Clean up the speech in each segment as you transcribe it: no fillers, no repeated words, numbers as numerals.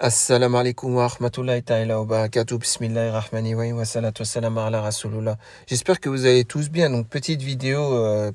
Assalamu alaikum wa rahmatullahi ta'ala wa barakatuh. Bismillahir rahmanir rahim wa salatu wa salam ala rasulullah. J'espère que vous allez tous bien. Donc, petite vidéo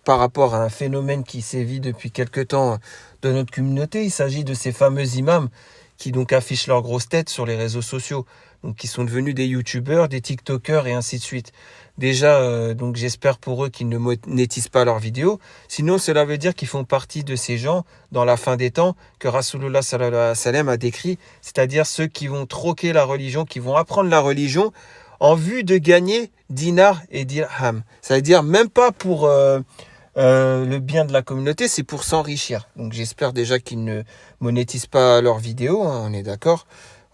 par rapport à un phénomène qui sévit depuis quelque temps dans notre communauté. Il s'agit de ces fameux imams qui donc affichent leur grosse tête sur les réseaux sociaux. Donc, qui sont devenus des youtubeurs, des tiktokers et ainsi de suite. Déjà, donc j'espère pour eux qu'ils ne monétisent pas leurs vidéos. Sinon, cela veut dire qu'ils font partie de ces gens dans la fin des temps que Rasulullah sallallahu alayhi wa sallam a décrit, c'est-à-dire ceux qui vont troquer la religion, qui vont apprendre la religion en vue de gagner dinar et dirham. Ça veut dire même pas pour le bien de la communauté, c'est pour s'enrichir. Donc j'espère déjà qu'ils ne monétisent pas leurs vidéos, hein, on est d'accord.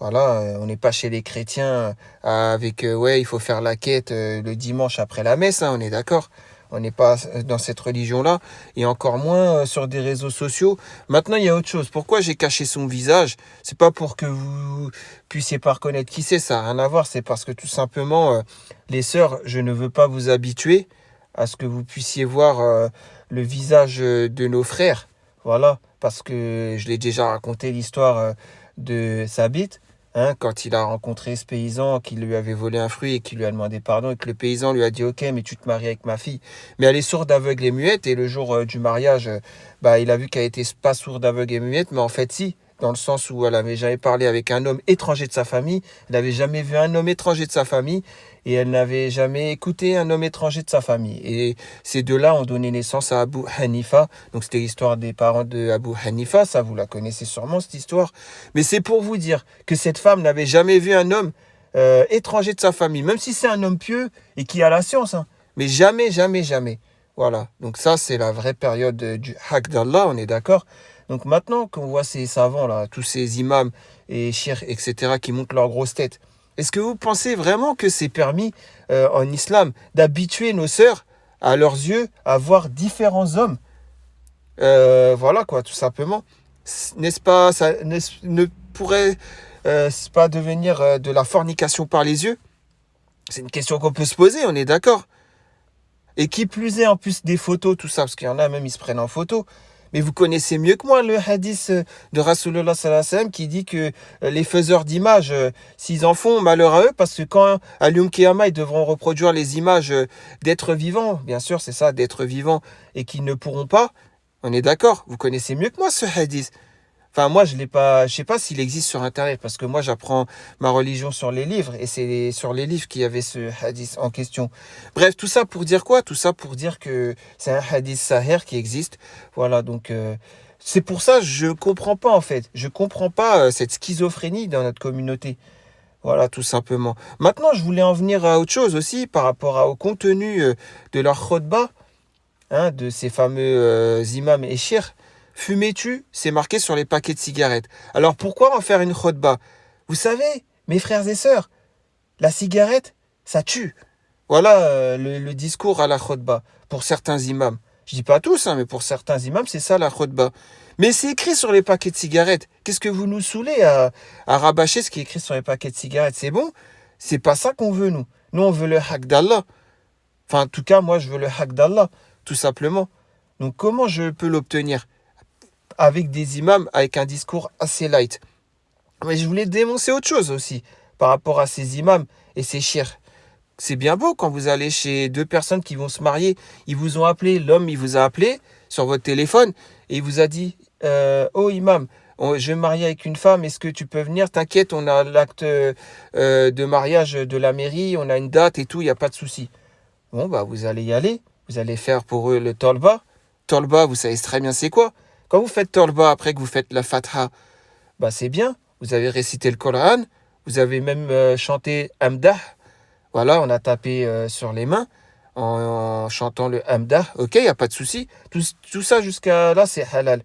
Voilà, on n'est pas chez les chrétiens avec ouais, il faut faire la quête le dimanche après la messe, hein, on est d'accord. On n'est pas dans cette religion-là, et encore moins sur des réseaux sociaux. Maintenant, il y a autre chose. Pourquoi j'ai caché son visage? C'est pas pour que vous puissiez pas reconnaître qui c'est, ça n'a rien à voir. C'est parce que tout simplement, les sœurs, je ne veux pas vous habituer à ce que vous puissiez voir le visage de nos frères. Voilà, parce que je l'ai déjà raconté l'histoire de Sabit. Hein, quand il a rencontré ce paysan qui lui avait volé un fruit et qui lui a demandé pardon et que le paysan lui a dit ok mais tu te maries avec ma fille, mais elle est sourde, aveugle et muette, et le jour du mariage il a vu qu'elle était pas sourde, aveugle et muette, mais en fait si, dans le sens où elle avait jamais parlé avec un homme étranger de sa famille, elle n'avait jamais vu un homme étranger de sa famille, et elle n'avait jamais écouté un homme étranger de sa famille, et ces deux-là ont donné naissance à Abu Hanifa. Donc c'était l'histoire des parents de Abu Hanifa, ça vous la connaissez sûrement cette histoire, mais c'est pour vous dire que cette femme n'avait jamais vu un homme étranger de sa famille, même si c'est un homme pieux et qui a la science, hein. Mais jamais, jamais, jamais. Voilà, donc ça c'est la vraie période du haq d'Allah, on est d'accord. Donc maintenant qu'on voit ces savants là, tous ces imams et chirs, etc., qui montent leur grosse tête, est-ce que vous pensez vraiment que c'est permis en islam d'habituer nos sœurs, à leurs yeux, à voir différents hommes? Voilà quoi, tout simplement. N'est-ce pas, ça ne pourrait pas devenir de la fornication par les yeux? C'est une question qu'on peut se poser, on est d'accord. Et qui plus est, en plus des photos, tout ça, parce qu'il y en a même, ils se prennent en photo. Mais vous connaissez mieux que moi le hadith de Rasulullah sallallahu alayhi wa sallam qui dit que les faiseurs d'images, s'ils en font, malheur à eux, parce que quand à l'Yom Kiyama, ils devront reproduire les images d'êtres vivants, bien sûr, c'est ça, d'êtres vivants, et qu'ils ne pourront pas. On est d'accord, vous connaissez mieux que moi ce hadith. Enfin, moi, je l'ai pas, je sais pas s'il existe sur Internet, parce que moi, j'apprends ma religion sur les livres, et c'est sur les livres qu'il y avait ce hadith en question. Bref, tout ça pour dire quoi? Tout ça pour dire que c'est un hadith sahih qui existe. Voilà, donc c'est pour ça que je comprends pas, en fait. Je comprends pas cette schizophrénie dans notre communauté. Voilà, tout simplement. Maintenant, je voulais en venir à autre chose aussi, par rapport au contenu de leur khutbah, hein, de ces fameux imams et chirs. Fumez-tu, c'est marqué sur les paquets de cigarettes. Alors pourquoi en faire une khutbah? Vous savez, mes frères et sœurs, la cigarette, ça tue. Voilà le discours à la khutbah pour certains imams. Je dis pas tous, hein, mais pour certains imams, c'est ça la khutbah. Mais c'est écrit sur les paquets de cigarettes. Qu'est-ce que vous nous saoulez à rabâcher ce qui est écrit sur les paquets de cigarettes? C'est bon? C'est pas ça qu'on veut, nous. Nous, on veut le haq d'Allah. Enfin, en tout cas, moi, je veux le haq d'Allah, tout simplement. Donc, comment je peux l'obtenir? Avec des imams avec un discours assez light. Mais je voulais dénoncer autre chose aussi par rapport à ces imams et ces chirs. C'est bien beau quand vous allez chez deux personnes qui vont se marier, ils vous ont appelé, l'homme il vous a appelé sur votre téléphone et il vous a dit oh imam, je vais me marier avec une femme, est-ce que tu peux venir? T'inquiète, on a l'acte de mariage de la mairie, on a une date et tout, il n'y a pas de souci. Bon, bah vous allez y aller, vous allez faire pour eux le tolba. Tolba, vous savez très bien c'est quoi? Quand vous faites tolba après que vous faites la fatha, bah c'est bien, vous avez récité le Coran, vous avez même chanté Hamdah. Voilà, on a tapé sur les mains en chantant le Hamdah. Ok, il n'y a pas de souci. Tout ça jusqu'à là, c'est halal.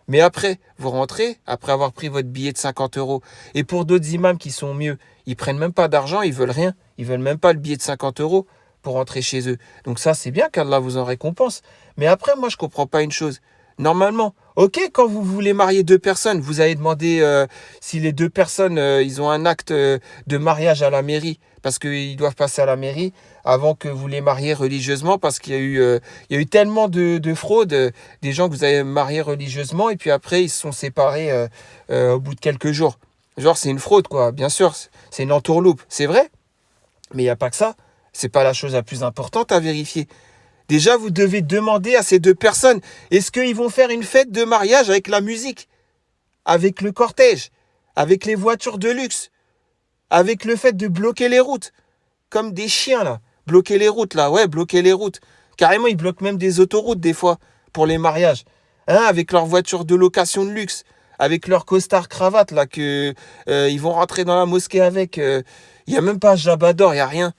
Mais après, vous rentrez, après avoir pris votre billet de 50 euros. Et pour d'autres imams qui sont mieux, ils prennent même pas d'argent, ils veulent rien. Ils veulent même pas le billet de 50 euros pour rentrer chez eux. Donc ça, c'est bien qu'Allah vous en récompense. Mais après, moi, je comprends pas une chose. Normalement, ok, quand vous voulez marier deux personnes, vous allez demander si les deux personnes, ils ont un acte de mariage à la mairie, parce qu'ils doivent passer à la mairie avant que vous les mariez religieusement, parce qu'il y a eu tellement de fraudes, des gens que vous avez mariés religieusement, et puis après, ils se sont séparés au bout de quelques jours. Genre, c'est une fraude, quoi. Bien sûr, c'est une entourloupe. C'est vrai, mais il n'y a pas que ça. C'est pas la chose la plus importante à vérifier. Déjà, vous devez demander à ces deux personnes, est-ce qu'ils vont faire une fête de mariage avec la musique, avec le cortège, avec les voitures de luxe, avec le fait de bloquer les routes, comme des chiens, là. Bloquer les routes, là, ouais, bloquer les routes. Carrément, ils bloquent même des autoroutes, des fois, pour les mariages. Hein, avec leurs voitures de location de luxe, avec leur costard cravate, là, que ils vont rentrer dans la mosquée avec. Il n'y a même pas Jabador, il n'y a rien.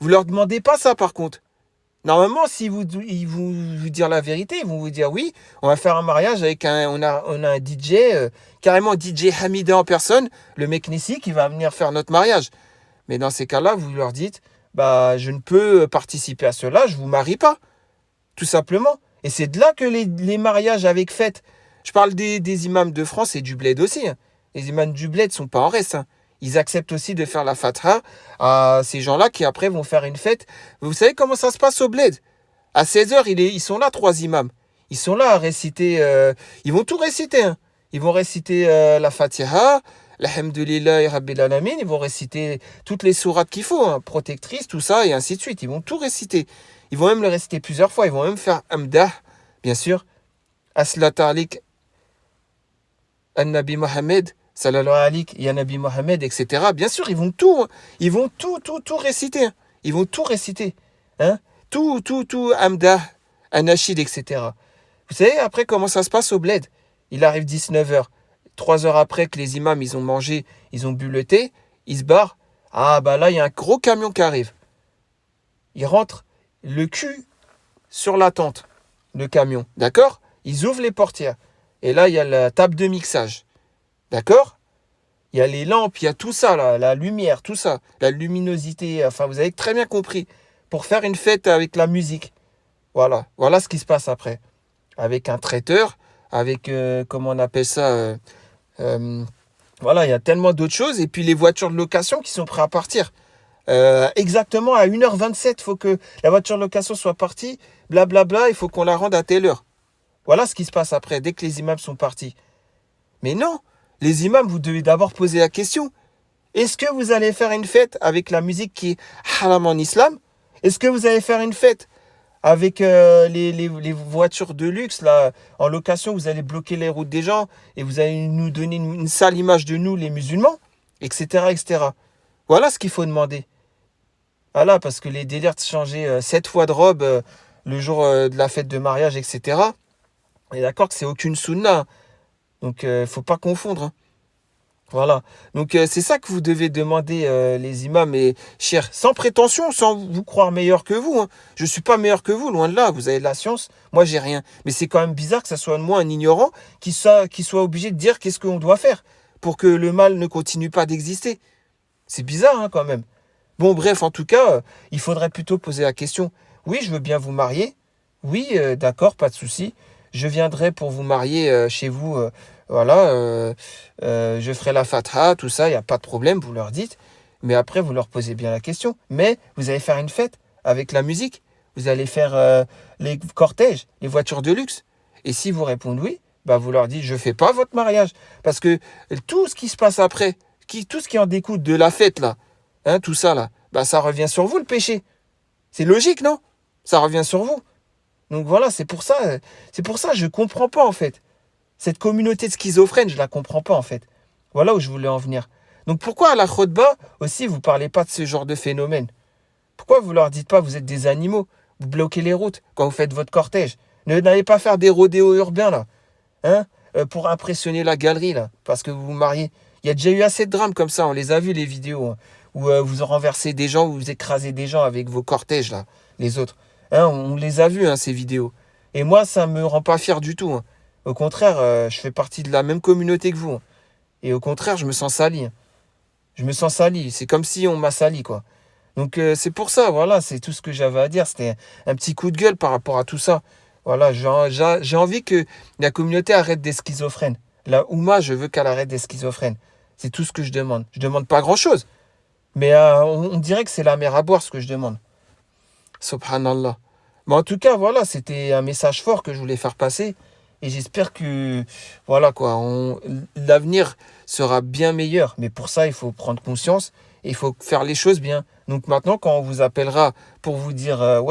Vous leur demandez pas ça, par contre. Normalement, si ils vous dire la vérité, ils vont vous dire oui, on va faire un mariage avec on a un DJ, carrément DJ Hamida en personne, le mec Nissi qui va venir faire notre mariage. Mais dans ces cas-là, vous leur dites, bah, je ne peux participer à cela, je ne vous marie pas, tout simplement. Et c'est de là que les mariages avec fête, je parle des imams de France et du bled aussi. Hein. Les imams du bled ne sont pas en reste. Hein. Ils acceptent aussi de faire la fatha à ces gens-là qui après vont faire une fête. Vous savez comment ça se passe au bled? À 16h, ils sont là, 3 imams. Ils sont là à réciter. Ils vont tout réciter. Hein. Ils vont réciter la Fatiha, l'Alhamdulillahi Rabbil Alamin. Ils vont réciter toutes les sourates qu'il faut, hein, protectrices, tout ça, et ainsi de suite. Ils vont tout réciter. Ils vont même le réciter plusieurs fois. Ils vont même faire Amdah, bien sûr. Aslat alik An-Nabi Mohammed. Sallallahu alayhi ya Nabi Mohammed, etc. Bien sûr, ils vont tout réciter. Hein. Ils vont tout réciter. Hein. Tout, Amdah, Anachid, etc. Vous savez, après, comment ça se passe au bled? Il arrive 19h. 3 heures après que les imams, ils ont mangé, ils ont bu le thé, ils se barrent. Ah, bah là, il y a un gros camion qui arrive. Il rentre le cul sur la tente, le camion. D'accord? Ils ouvrent les portières. Et là, il y a la table de mixage. D'accord? Il y a les lampes, il y a tout ça, là, la lumière, tout ça, la luminosité. Enfin, vous avez très bien compris. Pour faire une fête avec la musique. Voilà ce qui se passe après. Avec un traiteur, avec, comment on appelle ça voilà, il y a tellement d'autres choses. Et puis les voitures de location qui sont prêtes à partir. Exactement à 1h27, il faut que la voiture de location soit partie. Blablabla, il faut qu'on la rende à telle heure. Voilà ce qui se passe après, dès que les imams sont partis. Mais non, les imams, vous devez d'abord poser la question. Est-ce que vous allez faire une fête avec la musique qui est haram en islam? Est-ce que vous allez faire une fête avec les voitures de luxe là, en location? Vous allez bloquer les routes des gens et vous allez nous donner une sale image de nous, les musulmans, etc. etc. Voilà ce qu'il faut demander. Voilà, parce que les délires de changer 7 fois de robe le jour de la fête de mariage, etc. On est d'accord que c'est aucune sunna. Donc, il ne faut pas confondre. Hein. Voilà. Donc, c'est ça que vous devez demander, les imams et chers. Sans prétention, sans vous croire meilleur que vous. Hein. Je ne suis pas meilleur que vous, loin de là. Vous avez de la science. Moi, j'ai rien. Mais c'est quand même bizarre que ça soit de moi un ignorant qui soit obligé de dire qu'est-ce qu'on doit faire pour que le mal ne continue pas d'exister. C'est bizarre, hein, quand même. Bon, bref, en tout cas, il faudrait plutôt poser la question. Oui, je veux bien vous marier. Oui, d'accord, pas de souci. Je viendrai pour vous marier chez vous. Voilà, je ferai la fatha, tout ça, il n'y a pas de problème, vous leur dites. Mais après, vous leur posez bien la question. Mais vous allez faire une fête avec la musique. Vous allez faire les cortèges, les voitures de luxe. Et si vous répondez oui, bah vous leur dites, je ne fais pas votre mariage. Parce que tout ce qui se passe après, tout ce qui en découle de la fête, là, hein, tout ça, là, bah ça revient sur vous, le péché. C'est logique, non? Ça revient sur vous. Donc voilà, c'est pour ça, je comprends pas en fait. Cette communauté de schizophrènes, je la comprends pas en fait. Voilà où je voulais en venir. Donc pourquoi à la khotba aussi vous parlez pas de ce genre de phénomène? Pourquoi vous leur dites pas vous êtes des animaux? Vous bloquez les routes quand vous faites votre cortège. N'allez pas faire des rodéos urbains là, hein, pour impressionner la galerie là, parce que vous vous mariez. Il y a déjà eu assez de drames comme ça, on les a vus les vidéos, hein, où vous renversez des gens, où vous écrasez des gens avec vos cortèges là, les autres. Hein, on les a vus, hein, ces vidéos. Et moi, ça me rend pas fier du tout. Hein. Au contraire, je fais partie de la même communauté que vous. Hein. Et au contraire, je me sens sali. Hein. Je me sens sali. C'est comme si on m'a sali, quoi. Donc, c'est pour ça, voilà, c'est tout ce que j'avais à dire. C'était un petit coup de gueule par rapport à tout ça. Voilà, j'ai envie que la communauté arrête des schizophrènes. La Oumma, je veux qu'elle arrête des schizophrènes. C'est tout ce que je demande. Je demande pas grand-chose. Mais on dirait que c'est la mer à boire, ce que je demande. Subhanallah. Mais en tout cas, voilà, c'était un message fort que je voulais faire passer. Et j'espère que, voilà quoi, l'avenir sera bien meilleur. Mais pour ça, il faut prendre conscience et il faut faire les choses bien. Donc maintenant, quand on vous appellera pour vous dire,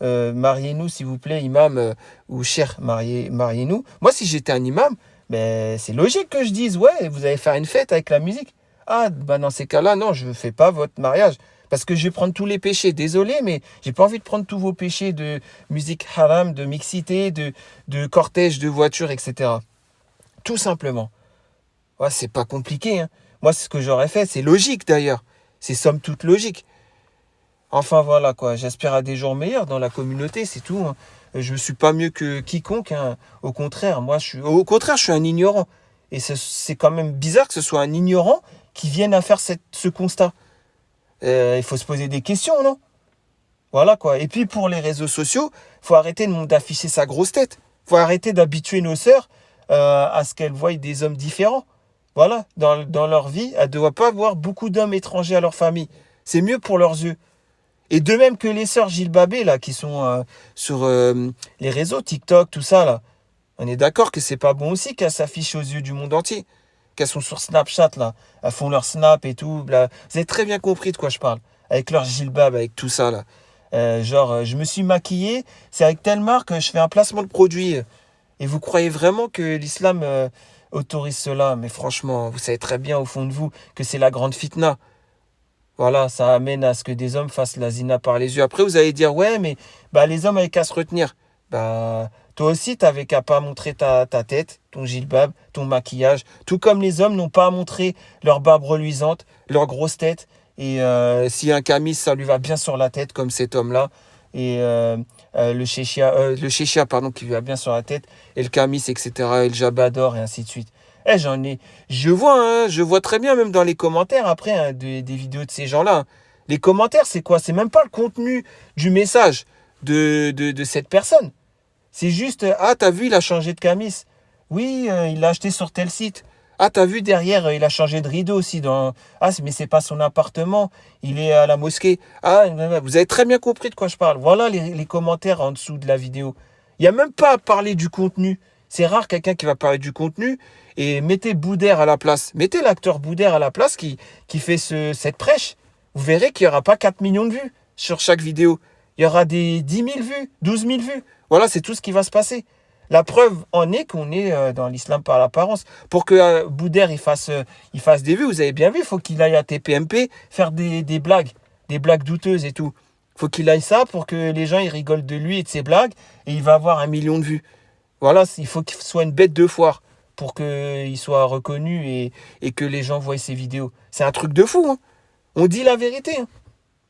mariez-nous s'il vous plaît, imam, ou cher, mariez-nous. Moi, si j'étais un imam, ben, c'est logique que je dise, ouais, vous allez faire une fête avec la musique. Ah, bah dans ces cas-là, non, je ne fais pas votre mariage. Parce que je vais prendre tous les péchés. Désolé, mais j'ai pas envie de prendre tous vos péchés de musique haram, de mixité, de cortège, de voiture, etc. Tout simplement. Ouais, c'est pas compliqué, hein. Moi, c'est ce que j'aurais fait. C'est logique d'ailleurs. C'est somme toute logique. Enfin voilà quoi. J'aspire à des jours meilleurs dans la communauté, c'est tout, hein. Je ne suis pas mieux que quiconque, hein. Au contraire, je suis un ignorant. Et c'est quand même bizarre que ce soit un ignorant qui vienne à faire ce constat. Il faut se poser des questions, non? Voilà quoi. Et puis pour les réseaux sociaux, faut arrêter d'afficher sa grosse tête. Faut arrêter d'habituer nos sœurs à ce qu'elles voient des hommes différents. Voilà, dans leur vie, elles ne doivent pas voir beaucoup d'hommes étrangers à leur famille. C'est mieux pour leurs yeux. Et de même que les sœurs Gilbabé, là, qui sont sur les réseaux, TikTok, tout ça, là. On est d'accord que c'est pas bon aussi qu'elles s'affichent aux yeux du monde entier. Qu'elles sont sur Snapchat, là. Elles font leur snap et tout. Bla. Vous avez très bien compris de quoi je parle. Avec leur Gilbab, avec tout ça, là. Je me suis maquillé, c'est avec telle marque, je fais un placement de produit. Et vous croyez vraiment que l'islam autorise cela? Mais franchement, vous savez très bien au fond de vous que c'est la grande fitna. Voilà, ça amène à ce que des hommes fassent la zina par les yeux. Après, vous allez dire, ouais, mais bah, les hommes avaient qu'à se retenir. Bah, toi aussi, t'avais qu'à pas montrer ta tête, ton gilbab, ton maquillage. Tout comme les hommes n'ont pas à montrer leur barbe reluisante, leur grosse tête. Et si un camis, ça lui va bien sur la tête, comme cet homme-là. Et le chéchia, pardon, qui lui va bien sur la tête. Et le camis, etc. Et le jabador, et ainsi de suite. Je vois très bien, même dans les commentaires, après, hein, des vidéos de ces gens-là. Hein. Les commentaires, c'est quoi? C'est même pas le contenu du message de cette personne. C'est juste, ah, t'as vu, il a changé de camis. Oui, il l'a acheté sur tel site. Ah, t'as vu, derrière, il a changé de rideau aussi. Ah, mais c'est pas son appartement, il est à la mosquée. Ah, vous avez très bien compris de quoi je parle. Voilà les commentaires en dessous de la vidéo. Il n'y a même pas à parler du contenu. C'est rare quelqu'un qui va parler du contenu. Et mettez Boudère à la place. Mettez l'acteur Boudère à la place qui fait cette prêche. Vous verrez qu'il n'y aura pas 4 millions de vues sur chaque vidéo. Il y aura des 10 000 vues, 12 000 vues. Voilà, c'est tout ce qui va se passer. La preuve en est qu'on est dans l'islam par l'apparence. Pour que Boudère il fasse des vues, vous avez bien vu, il faut qu'il aille à TPMP faire des blagues douteuses et tout. Il faut qu'il aille ça pour que les gens ils rigolent de lui et de ses blagues et il va avoir 1 million de vues. Voilà, il faut qu'il soit une bête de foire pour qu'il soit reconnu et que les gens voient ses vidéos. C'est un truc de fou, hein. On dit la vérité, hein.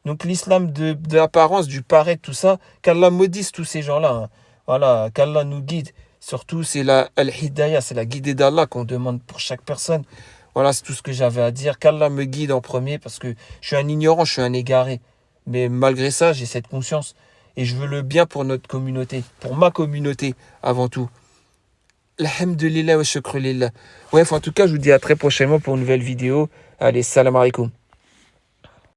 Donc l'islam de l'apparence, du paraître, tout ça, qu'Allah maudisse tous ces gens-là, hein. Voilà, qu'Allah nous guide. Surtout, c'est la al-hidayah, c'est la guidée d'Allah qu'on demande pour chaque personne. Voilà, c'est tout ce que j'avais à dire. Qu'Allah me guide en premier parce que je suis un ignorant, je suis un égaré. Mais malgré ça, j'ai cette conscience. Et je veux le bien pour notre communauté, pour ma communauté avant tout. Alhamdulillah wa shukru lillah. Bref, en tout cas, je vous dis à très prochainement pour une nouvelle vidéo. Allez, salam alaikum.